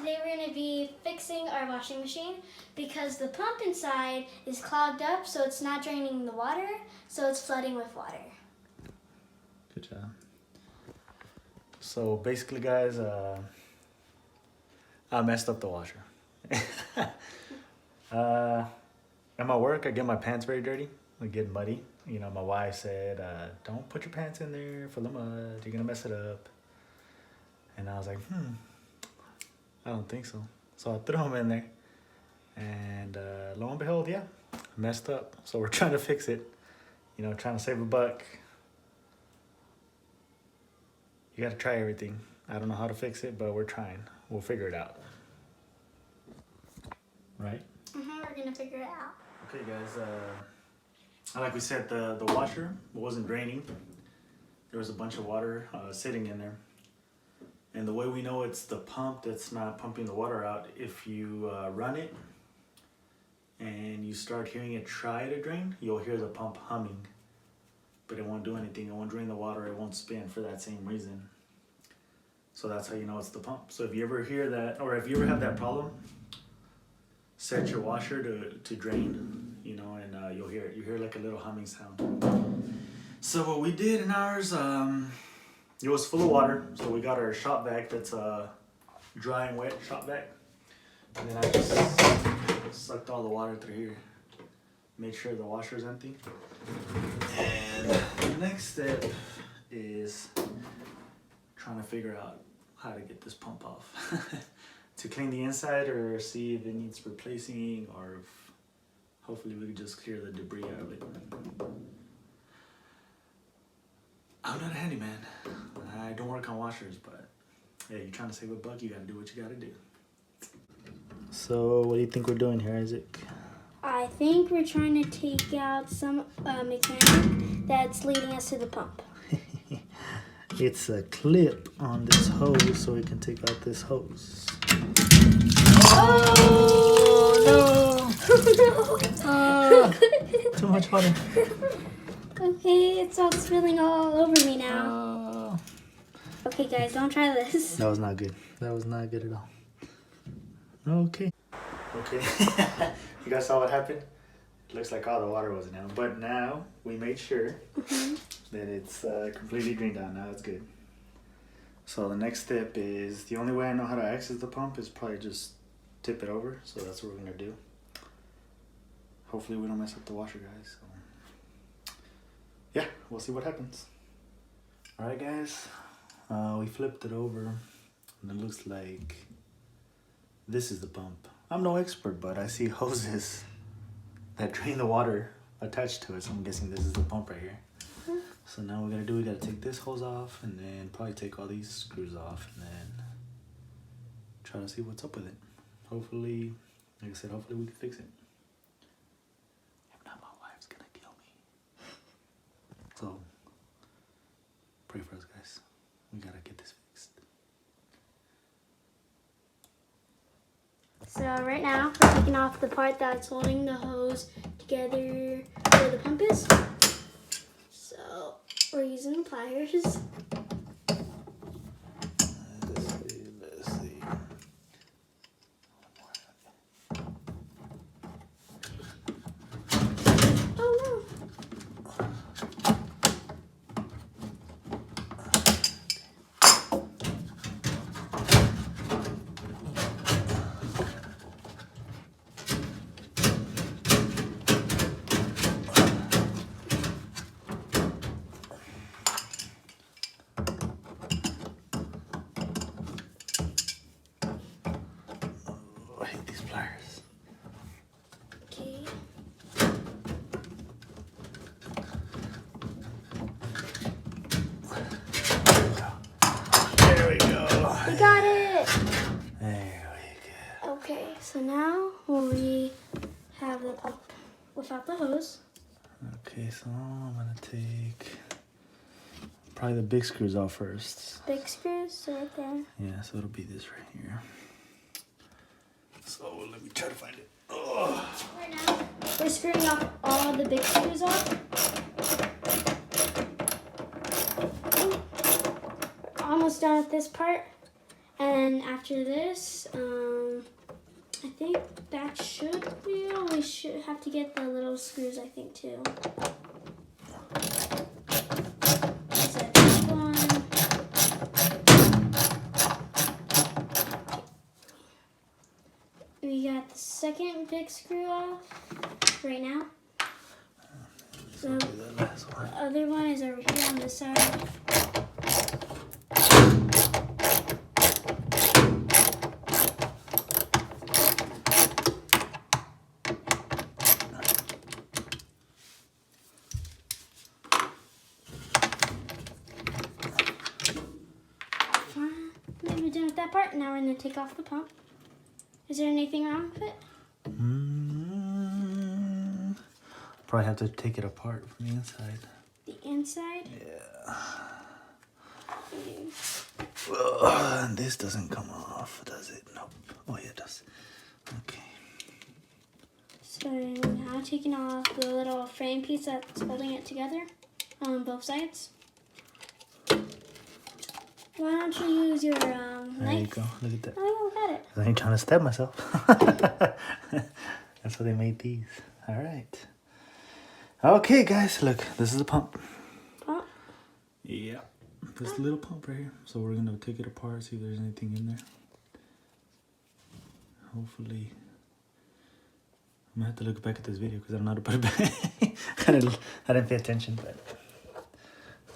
Today we're going to be fixing our washing machine because the pump inside is clogged up, so it's not draining the water, so it's flooding with water. Good job. So basically, guys, I messed up the washer. At my work, I get my pants very dirty. They get muddy. You know, my wife said, don't put your pants in there full of mud. You're going to mess it up. And I was like, I don't think so. So I threw them in there. And lo and behold, yeah, I messed up. So we're trying to fix it. You know, trying to save a buck. You got to try everything. I don't know how to fix it, but we're trying. We'll figure it out. Right? We're going to figure it out. Okay, guys. Like we said, the washer wasn't draining. There was a bunch of water sitting in there. And the way we know it's the pump that's not pumping the water out, if you run it and you start hearing it try to drain, you'll hear the pump humming. But it won't do anything. It won't drain the water. It won't spin for that same reason. So that's how you know it's the pump. So if you ever hear that, or if you ever have that problem, set your washer to drain, you know, and you'll hear it. You hear like a little humming sound. So what we did in ours, it was full of water. So we got our shop vac that's dry and wet shop vac. And then I just sucked all the water through here. Made sure the washer's empty. And the next step is trying to figure out how to get this pump off. To clean the inside or see if it needs replacing, or if hopefully we can just clear the debris out of it. I'm not a handyman. I don't work on washers, but hey, you're trying to save a buck, you gotta do what you gotta do. So what do you think we're doing here, Isaac? I think we're trying to take out some mechanic that's leading us to the pump. It's a clip on this hose, so we can take out this hose. Oh no! Too much water. Okay, it's all spilling all over me now. Okay, guys, don't try this. That was not good. That was not good at all. Okay. Okay. You guys saw what happened? It looks like all the water was in it. But now we made sure that it's completely drained out. Now it's good. So the next step is, the only way I know how to access the pump is probably just tip it over. So that's what we're going to do. Hopefully we don't mess up the washer, guys. So yeah, we'll see what happens. Alright, guys. We flipped it over. And it looks like this is the pump. I'm no expert, but I see hoses that drain the water attached to it. So I'm guessing this is the pump right here. So now we gotta take this hose off, and then probably take all these screws off, and then try to see what's up with it. Hopefully, like I said, hopefully we can fix it. If not, my wife's gonna kill me. So pray for us, guys. We gotta get this fixed. So right now, we're taking off the part that's holding the hose together where the pump is. So we're using pliers. Let's see. Oh no. I hate these pliers. Okay. There we go. We got it. There we go. Okay, so now we have the pump without the hose. Okay, so I'm gonna take probably the big screws off first. Big screws right there. Yeah, so it'll be this right here. So let me try to find it. Oh. Right now, we're screwing off all the big screws off. We're almost done with this part. And then after this, I think that should be all. We should have to get the little screws, I think, too. Set this one. We got the second big screw off right now. The other one is over here on this side. Maybe we're done with that part. Now we're going to take off the pump. Is there anything wrong with it? Probably have to take it apart from the inside. The inside? Yeah. Okay. And this doesn't come off, does it? Nope. Oh, yeah, it does. Okay. So now taking off the little frame piece that's holding it together on both sides. Why don't you use your knife? There you go. Look at that. Oh, got it. I ain't trying to stab myself. That's why they made these. All right. Okay, guys. Look, this is the pump. Pump? Yeah. This little pump right here. So we're going to take it apart, see if there's anything in there. Hopefully. I'm going to have to look back at this video because I don't know how to put it back. I didn't pay attention, but...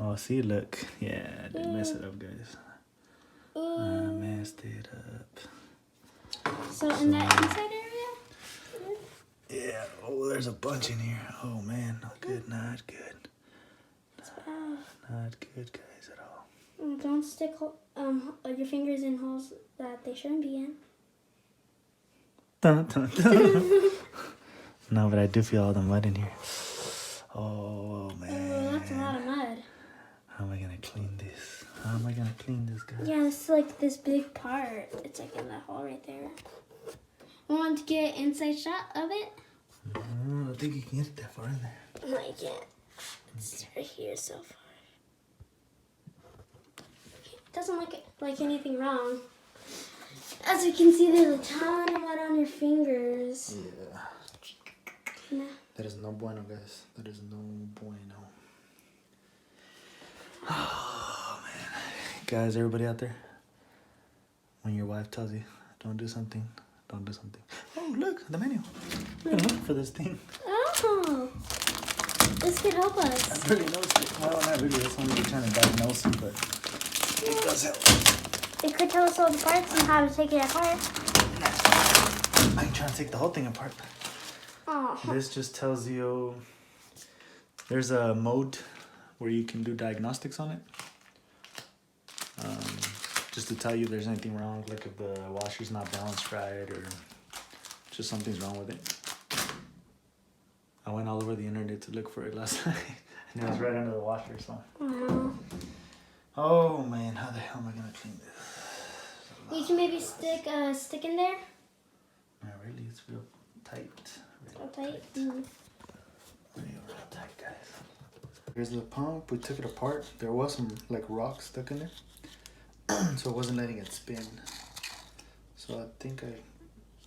Oh, see, look. Yeah, I did mess it up, guys. I messed it up. So in that inside area? Yeah. Oh, there's a bunch in here. Oh, man. Not good, not good. It's bad. Not good, guys, at all. Don't stick your fingers in holes that they shouldn't be in. Dun, dun, dun. No, but I do feel all the mud in here. Oh, man. Oh, that's a lot of mud. How am I going to clean this? How am I going to clean this, guys? Yeah, it's like this big part. It's like in that hole right there. We want to get an inside shot of it. I don't think you can get that far in there. No, you can't. It's right here so far. It doesn't look like anything wrong. As you can see, there's a ton of mud on your fingers. Yeah. No. That is no bueno, guys. That is no bueno. Oh, man. Guys, everybody out there, when your wife tells you, don't do something, don't do something. Oh, look, the menu. We're gonna look for this thing. Oh, this could help us. I really noticed it. Well, not really. That's only trying to diagnose it, but it does help. It could tell us all the parts and how to take it apart. I ain't trying to take the whole thing apart. Oh. This just tells you there's a mode where you can do diagnostics on it. Just to tell you if there's anything wrong, like if the washer's not balanced right or just something's wrong with it. I went all over the internet to look for it last night and it was right under the washer, so. Wow. Oh man, how the hell am I gonna clean this? You can maybe stick a stick in there. Not really, it's real tight. Real tight. Mm. Real tight, guys. Here's the pump. We took it apart. There was some like rocks stuck in there. So it wasn't letting it spin. So I think I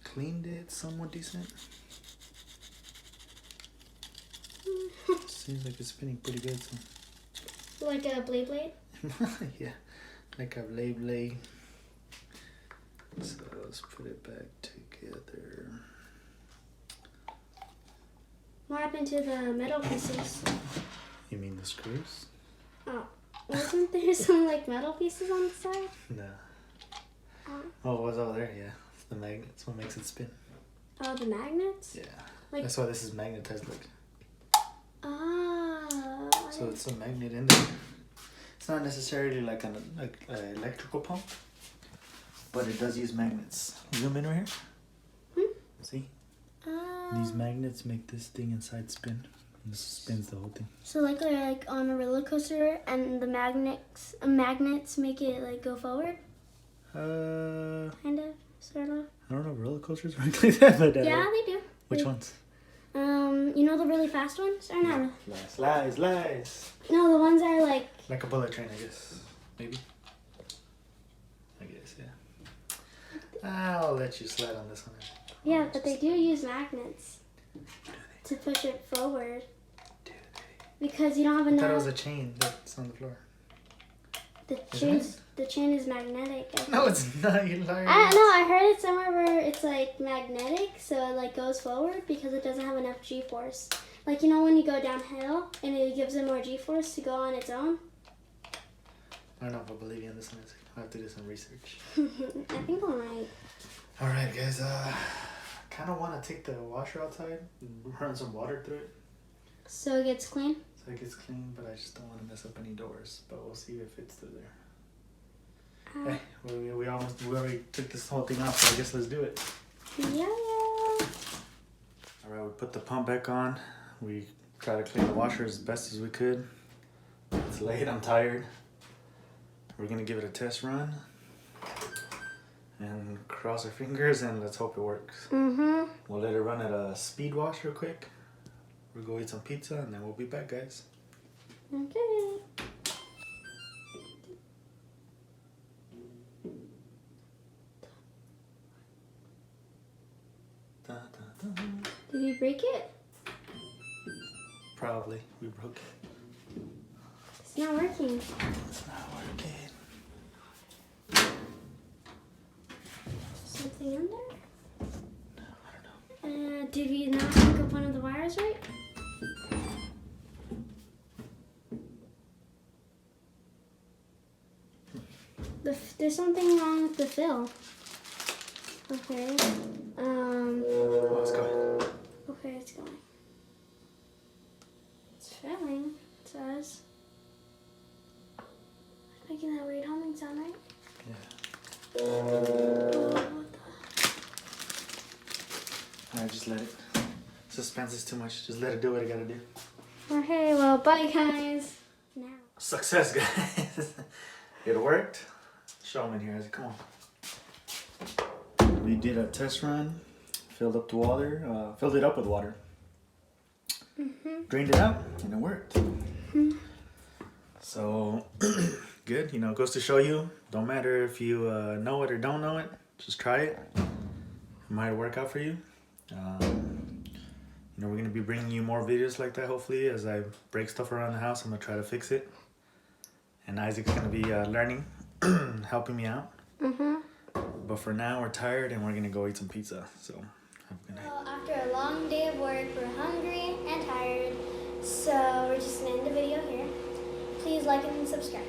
cleaned it somewhat decent. Seems like it's spinning pretty good. So. Like a blade? Yeah, like a blade. So let's put it back together. What happened to the metal pieces? You mean the screws? Oh, wasn't there some like metal pieces on the side? No. Oh, it was over there, yeah. It's the magnets. What makes it spin. Oh, the magnets? Yeah. Like, that's why this is magnetized, look. Oh. So it's a magnet in there. It's not necessarily like an electrical pump, but it does use magnets. Zoom in right here. See? These magnets make this thing inside spin. And this spins the whole thing. So like on a roller coaster, and the magnets make it like go forward. Kind of, sort of. I don't know if roller coasters work like that, but yeah, they do. Which ones? You know the really fast ones, or not? Lies. No, the ones that are like a bullet train, I guess. Maybe. I guess, yeah. I'll let you slide on this one. Yeah, but they do use magnets to push it forward. Because you don't have I enough. thought it was a chain that's on the floor. The chain is magnetic. I No, think. it's not. You liar. I don't know. I heard it somewhere where it's like magnetic, so it like goes forward because it doesn't have enough G-force. Like you know when you go downhill and it gives it more G-force to go on its own. I don't know if I believe you on this one. I have to do some research. I think I'm right. All right, guys. Kind of want to take the washer outside and run some water through it So it gets clean. so it gets clean. But I just don't want to mess up any doors. But we'll see if it's through there. Hey, we already took this whole thing off, so I guess let's do it. Yeah. All right, we put the pump back on. We try to clean the washer as best as we could. It's late, I'm tired. We're gonna give it a test run and cross our fingers and let's hope it works. Mhm. We'll let it run at a speed wash real quick. We'll go eat some pizza and then we'll be back, guys. Okay. Da, da, da. Did you break it? Probably, we broke it. It's not working. It's not working. Something in there? No, I don't know. Did we not hook up one of the wires right? There's something wrong with the fill. Okay. Oh, it's going. Okay, it's going. It's filling, it says. It's making that weird humming sound, right? Yeah. Oh, what Alright, just let it. Suspense is too much. Just let it do what it gotta do. Okay, well, bye, guys. Now. Success, guys. It worked. Show them in here, Isaac. Come on. We did a test run. Filled up the water. Filled it up with water. Drained it out, and it worked. So good. You know, it goes to show you. Don't matter if you know it or don't know it. Just try it. It might work out for you. You know, we're gonna be bringing you more videos like that. Hopefully, as I break stuff around the house, I'm gonna try to fix it. And Isaac's gonna be learning, helping me out. But for now, we're tired and we're gonna go eat some pizza. So have a good night. Well, after a long day of work, we're hungry and tired, so we're just gonna end the video here. Please like and subscribe.